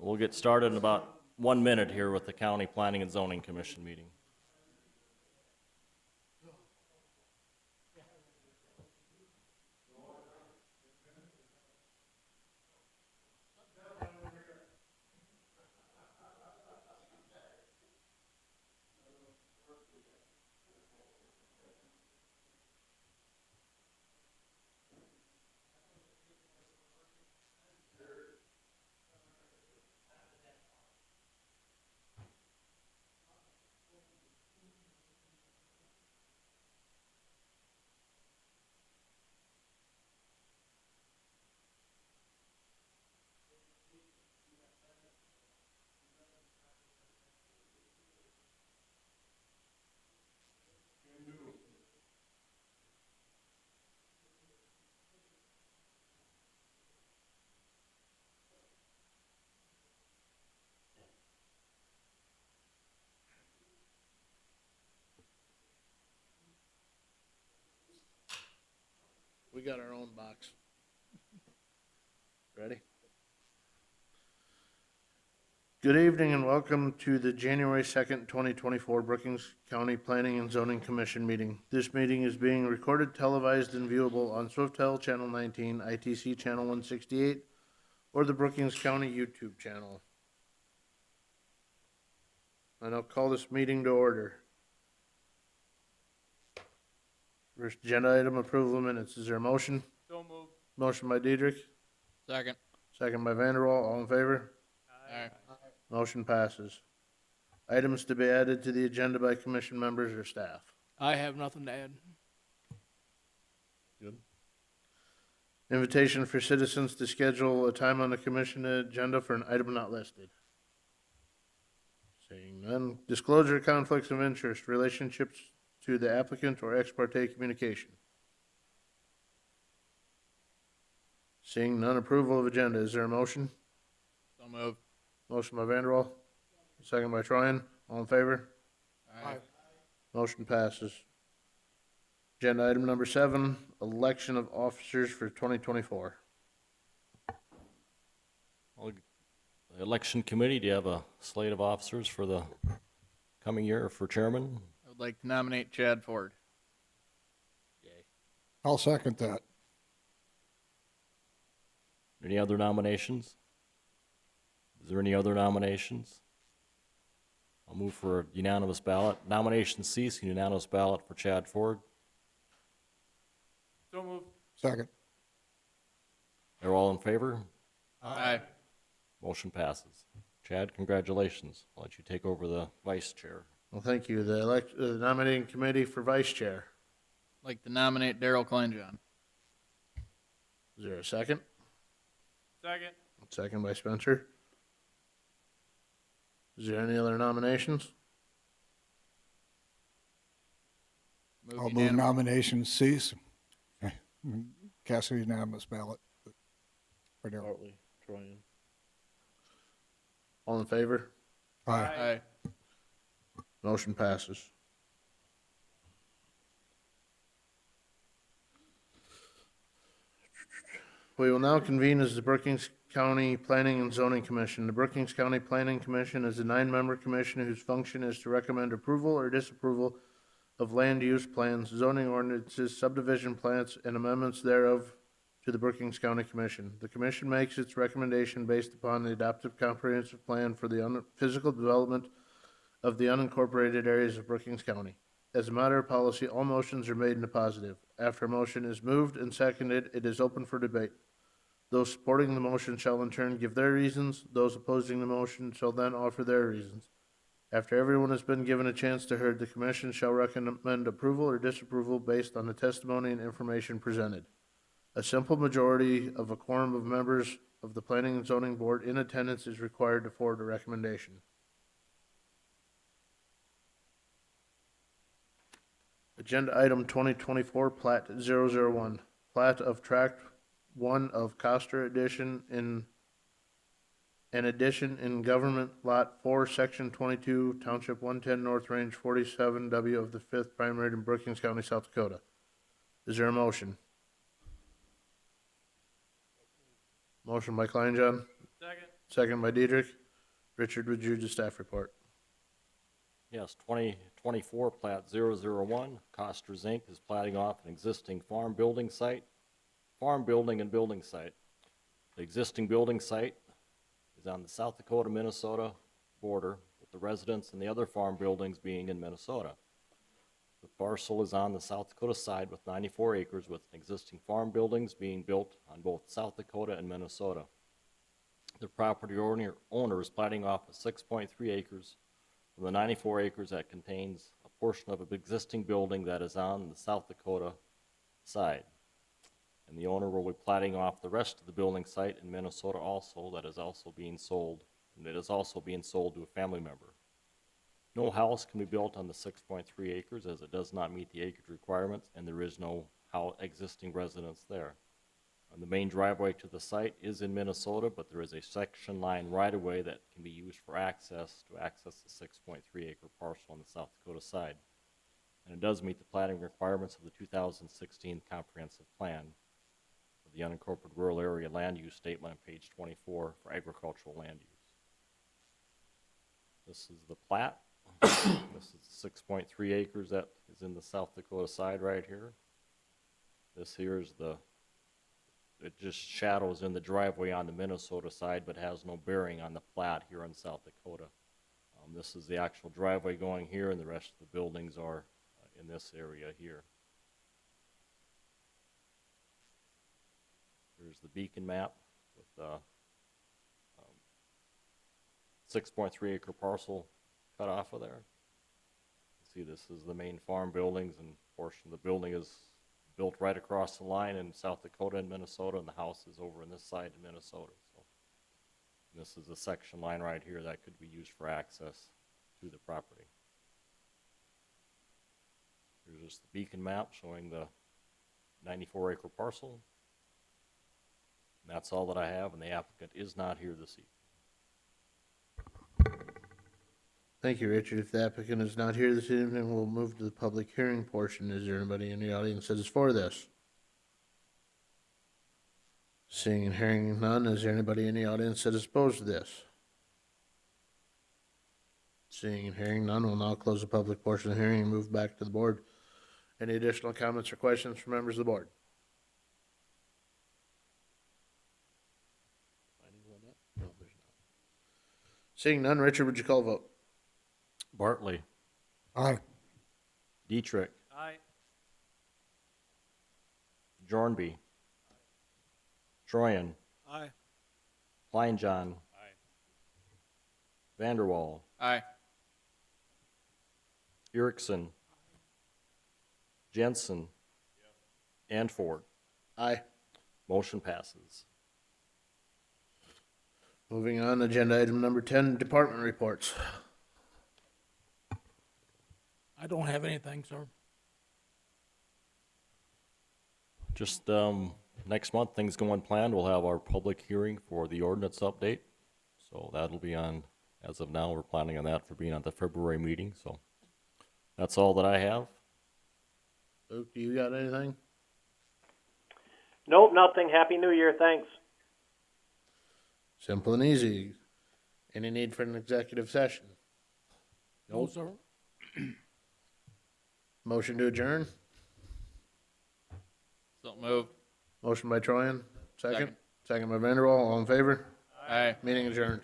We'll get started in about 1 minute here with the County Planning and Zoning Commission meeting. We got our own box. Ready? Good evening and welcome to the January 2nd, 2024 Brookings County Planning and Zoning Commission meeting. This meeting is being recorded, televised, and viewable on Swiftel Channel 19, ITC Channel 168, or the Brookings County YouTube channel. And I'll call this meeting to order. First agenda item, approval of minutes. Is there a motion? So moved. Motion by Diedrich, Second. second by Vanderwall. All in favor? Aye. Motion passes. Items to be added to the agenda by commission members or staff. I have nothing to add. Good. Invitation for citizens to schedule a time on the commission agenda for an item not listed. Seeing none. Disclosure of conflicts of interest, relationships to the applicant or ex parte communication. Seeing none. Approval of agenda. Is there a motion? So moved. Motion by Vanderwall, second by Troyan. All in favor? Aye. Motion passes. Agenda item number 7, election of officers for 2024. Well, the Election Committee, do you have a slate of officers for the coming year for chairman? I would like to nominate Chad Ford. I'll second that. Any other nominations? Is there any other nominations? I'll move for a unanimous ballot. Nominations cease, unanimous ballot for Chad Ford. So moved. Second. They're all in favor? Aye. Motion passes. Chad, congratulations. I'll let you take over the vice chair. Well, thank you. The nominating committee for vice chair. I'd like to nominate Daryl Kleinjohn. Is there a second? Second. Second by Spencer. Is there any other nominations? I'll move nominations cease. Cast a unanimous ballot. For Darrell. Hartley, Troyan. All in favor? Aye. Aye. Motion passes. We will now convene as the Brookings County Planning and Zoning Commission. The Brookings County Planning Commission is a 9-member commission whose function is to recommend approval or disapproval of land use plans, zoning ordinances, subdivision plans, and amendments thereof to the Brookings County Commission. The commission makes its recommendation based upon the adoptive comprehensive plan for the physical development of the unincorporated areas of Brookings County. As a matter of policy, all motions are made in the positive. After a motion is moved and seconded, it is open for debate. Those supporting the motion shall in turn give their reasons. Those opposing the motion shall then offer their reasons. After everyone has been given a chance to hear, the commission shall recommend approval or disapproval based on the testimony and information presented. A simple majority of a quorum of members of the Planning and Zoning Board in attendance is required to forward a recommendation. Agenda item 2024, Plat 001, plat of Tract 1 of Coster Addition in an addition in Government Lot 4, Section 22, Township 110, North Range 47W of the 5th Primary in Brookings County, South Dakota. Is there a motion? Motion by Kleinjohn. Second. Second by Diedrich. Richard, would you read the staff report? Yes, 2024 plat 001, Costers Inc. is platting off an existing farm building site, farm building and building site. The existing building site is on the South Dakota-Minnesota border, with the residence and the other farm buildings being in Minnesota. The parcel is on the South Dakota side with 94 acres, with existing farm buildings being built on both South Dakota and Minnesota. The property owner is platting off a 6.3 acres from the 94 acres that contains a portion of an existing building that is on the South Dakota side. And the owner will be platting off the rest of the building site in Minnesota also, that is also being sold, and it is also being sold to a family member. No house can be built on the 6.3 acres as it does not meet the acreage requirements, and there is no existing residence there. And the main driveway to the site is in Minnesota, but there is a section line right-of-way that can be used for access the 6.3 acre parcel on the South Dakota side. And it does meet the platting requirements of the 2016 comprehensive plan of the unincorporated rural area land use statement on page 24 for agricultural land use. This is the plat. This is 6.3 acres that is in the South Dakota side right here. This here is it just shadows in the driveway on the Minnesota side, but has no bearing on the plat here in South Dakota. This is the actual driveway going here, and the rest of the buildings are in this area here. Here's the beacon map with 6.3 acre parcel cut off of there. See, this is the main farm buildings, and a portion of the building is built right across the line in South Dakota and Minnesota, and the house is over on this side in Minnesota. So this is a section line right here that could be used for access to the property. Here's just the beacon map showing the 94 acre parcel. And that's all that I have, and the applicant is not here this evening. Thank you, Richard. If the applicant is not here this evening, we'll move to the public hearing portion. Is there anybody in the audience that is for this? Seeing and hearing none, is there anybody in the audience that is opposed to this? Seeing and hearing none, we'll now close the public portion of the hearing and move back to the board. Any additional comments or questions from members of the board? No, there's not. Seeing none, Richard, would you call a vote? Bartley, Aye. Dietrich, Aye. Jornby, Troyan, Aye. Kleinjohn, Vanderwall, Aye. Erickson, Jensen, and Ford. Aye. Motion passes. Moving on, agenda item number 10, department reports. I don't have anything, sir. Just next month, things going planned. We'll have our public hearing for the ordinance update. So that'll be on, as of now, we're planning on that for being at the February meeting. So that's all that I have. Luke, do you got anything? Nope, nothing. Happy New Year. Thanks. Simple and easy. Any need for an executive session? No, sir. Motion to adjourn? So moved. Motion by Troyan, second. Second. Second by Vanderwall, all in favor? Aye. Meeting adjourned.